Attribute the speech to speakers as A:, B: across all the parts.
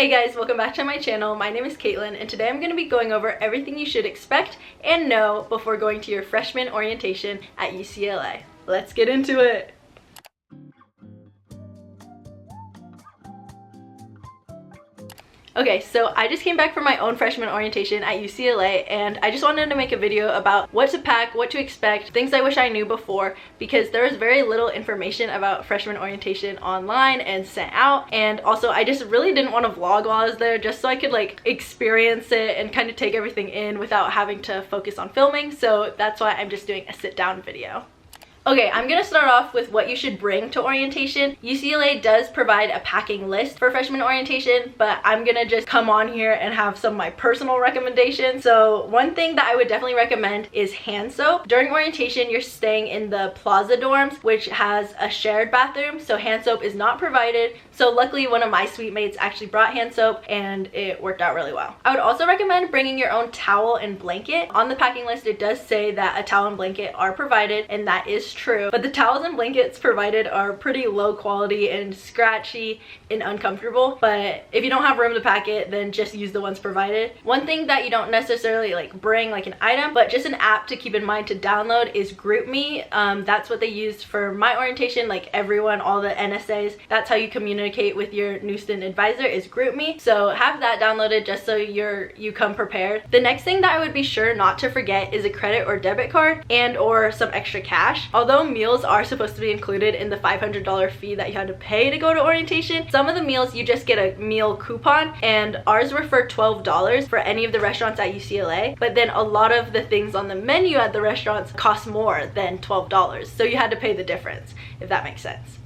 A: Hey guys, welcome back to my channel. My name is Caitlin and today I'm going to be going over everything you should expect and know before going to your freshman orientation at UCLA. Let's get into it! Okay, so I just came back from my own freshman orientation at UCLA and I just wanted to make a video about what to pack, what to expect, things I wish I knew before, because there was very little information about freshman orientation online and sent out, and also I just really didn't want to vlog while I was there just so I could like experience it and kind of take everything in without having to focus on filming, so that's why I'm just doing a sit down video. Okay, I'm gonna start off with what you should bring to orientation. UCLA does provide a packing list for freshman orientation, but I'm gonna just come on here and have some of my personal recommendations. So one thing that I would definitely recommend is hand soap. During orientation, you're staying in the Plaza dorms, which has a shared bathroom, so hand soap is not provided. So luckily one of my suite mates actually brought hand soap and it worked out really well. I would also recommend bringing your own towel and blanket. On the packing list, it does say that a towel and blanket are provided, and that is true, but the towels and blankets provided are pretty low quality and scratchy and uncomfortable. But if you don't have room to pack it, then just use the ones provided. One thing that you don't necessarily like bring like an item, but just an app to keep in mind to download is GroupMe. That's what they used for my orientation, like everyone, all the NSAs. That's how you communicate with your new student advisor, is GroupMe. So have that downloaded just so you come prepared. The next thing that I would be sure not to forget is a credit or debit card and or some extra cash. Although meals are supposed to be included in the $500 fee that you had to pay to go to orientation, some of the meals you just get a meal coupon, and ours were for $12 for any of the restaurants at UCLA, but then a lot of the things on the menu at the restaurants cost more than $12, so you had to pay the difference, if that makes sense.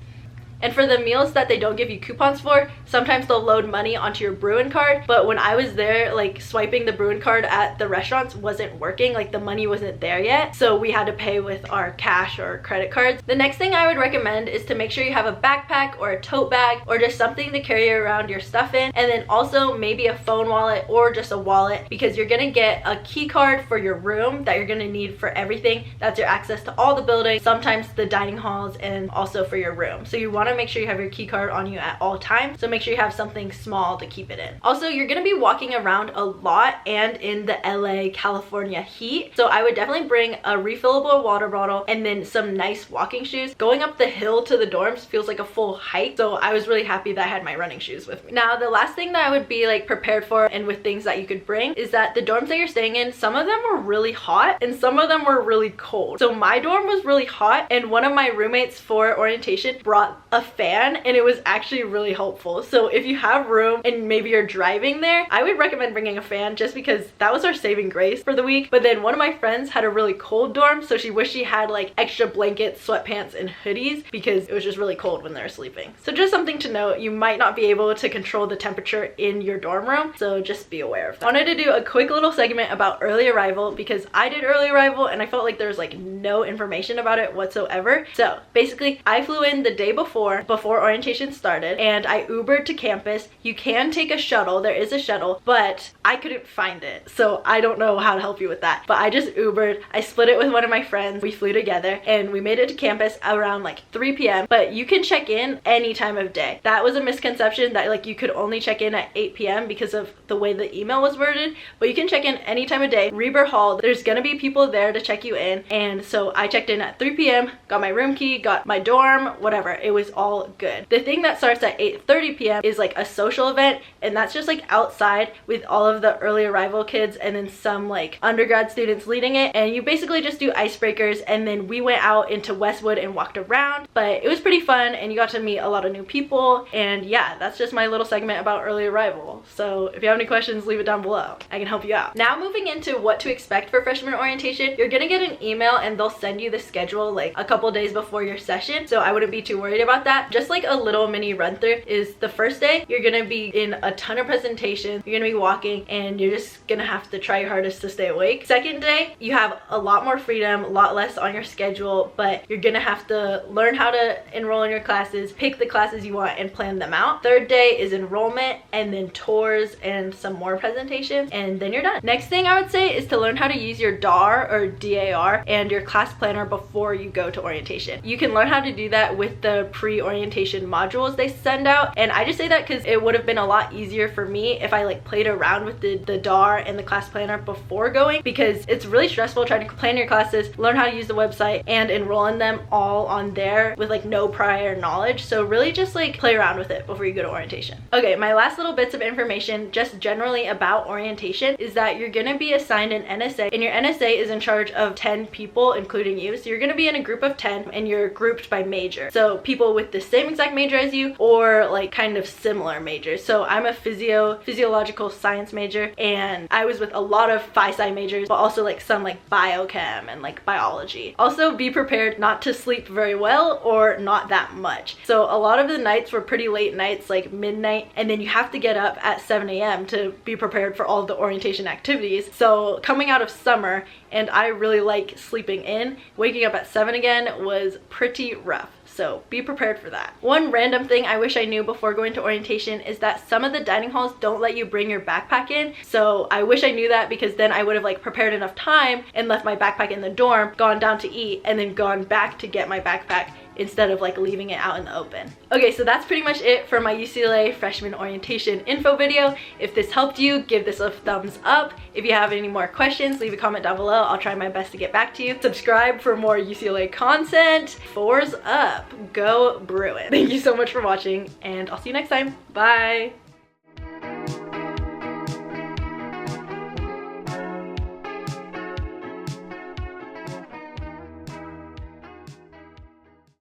A: And for the meals that they don't give you coupons for, sometimes they'll load money onto your Bruin card, but when I was there, like swiping the Bruin card at the restaurants wasn't working, like the money wasn't there yet, so we had to pay with our cash or credit cards. The next thing I would recommend is to make sure you have a backpack or a tote bag or just something to carry around your stuff in, and then also maybe a phone wallet or just a wallet, because you're gonna get a key card for your room that you're gonna need for everything. That's your access to all the buildings, sometimes the dining halls, and also for your room. So you want to make sure you have your key card on you at all times, so make sure you have something small to keep it in. Also, you're going to be walking around a lot and in the LA, California heat, so I would definitely bring a refillable water bottle and then some nice walking shoes. Going up the hill to the dorms feels like a full hike, so I was really happy that I had my running shoes with me. Now, the last thing that I would be like prepared for and with things that you could bring is that the dorms that you're staying in, some of them were really hot and some of them were really cold. So my dorm was really hot, and one of my roommates for orientation brought a fan, and it was actually really helpful. So if you have room and maybe you're driving there, I would recommend bringing a fan, just because that was our saving grace for the week. But then one of my friends had a really cold dorm, so she wished she had like extra blankets, sweatpants, and hoodies because it was just really cold when they were sleeping. So just something to note, you might not be able to control the temperature in your dorm room, so just be aware of that. I wanted to do a quick little segment about early arrival because I did early arrival and I felt like there was like no information about it whatsoever. So basically, I flew in the day before orientation started, and I Ubered to campus. You can take a shuttle, there is a shuttle, but I couldn't find it, so I don't know how to help you with that. But I just Ubered, I split it with one of my friends, we flew together, and we made it to campus around like 3 p.m. But you can check in any time of day. That was a misconception, that like you could only check in at 8 p.m. because of the way the email was worded, but you can check in any time of day. Reber Hall, there's gonna be people there to check you in, and so I checked in at 3 p.m., got my room key, got my dorm, whatever. It was all good. The thing that starts at 8:30 p.m. is like a social event, and that's just like outside with all of the early arrival kids and then some like undergrad students leading it, and you basically just do icebreakers. And then we went out into Westwood and walked around, but it was pretty fun and you got to meet a lot of new people. And yeah, that's just my little segment about early arrival. So if you have any questions, leave it down below, I can help you out. Now moving into what to expect for freshman orientation, you're gonna get an email and they'll send you the schedule like a couple days before your session, so I wouldn't be too worried about that. Just like a little mini run through is the first day you're gonna be in a ton of presentations, you're gonna be walking, and you're just gonna have to try your hardest to stay awake. Second day, you have a lot more freedom, a lot less on your schedule, but you're gonna have to learn how to enroll in your classes, pick the classes you want, and plan them out. Third day is enrollment, and then tours and some more presentations, and then you're done. Next thing I would say is to learn how to use your DAR or DAR and your class planner before you go to orientation. You can learn how to do that with the pre pre-orientation modules they send out. And I just say that because it would have been a lot easier for me if I like played around with the DAR and the class planner before going, because it's really stressful trying to plan your classes, learn how to use the website, and enroll in them all on there with like no prior knowledge. So really just like play around with it before you go to orientation. Okay, my last little bits of information just generally about orientation is that you're going to be assigned an NSA, and your NSA is in charge of 10 people including you. So you're going to be in a group of 10 and you're grouped by major. So people with the same exact major as you or like kind of similar majors. So I'm a physiological science major, and I was with a lot of phi-sci majors, but also like some like biochem and like biology. Also be prepared not to sleep very well or not that much. So a lot of the nights were pretty late nights, like midnight, and then you have to get up at 7 a.m. to be prepared for all of the orientation activities. So coming out of summer, and I really like sleeping in, waking up at 7 again was pretty rough. So be prepared for that. One random thing I wish I knew before going to orientation is that some of the dining halls don't let you bring your backpack in. So I wish I knew that, because then I would have like prepared enough time and left my backpack in the dorm, gone down to eat, and then gone back to get my backpack instead of like leaving it out in the open. Okay, so that's pretty much it for my UCLA freshman orientation info video. If this helped you, give this a thumbs up. If you have any more questions, leave a comment down below. I'll try my best to get back to you. Subscribe for more UCLA content. Fours up. Go Bruins. Thank you so much for watching, and I'll see you next time. Bye.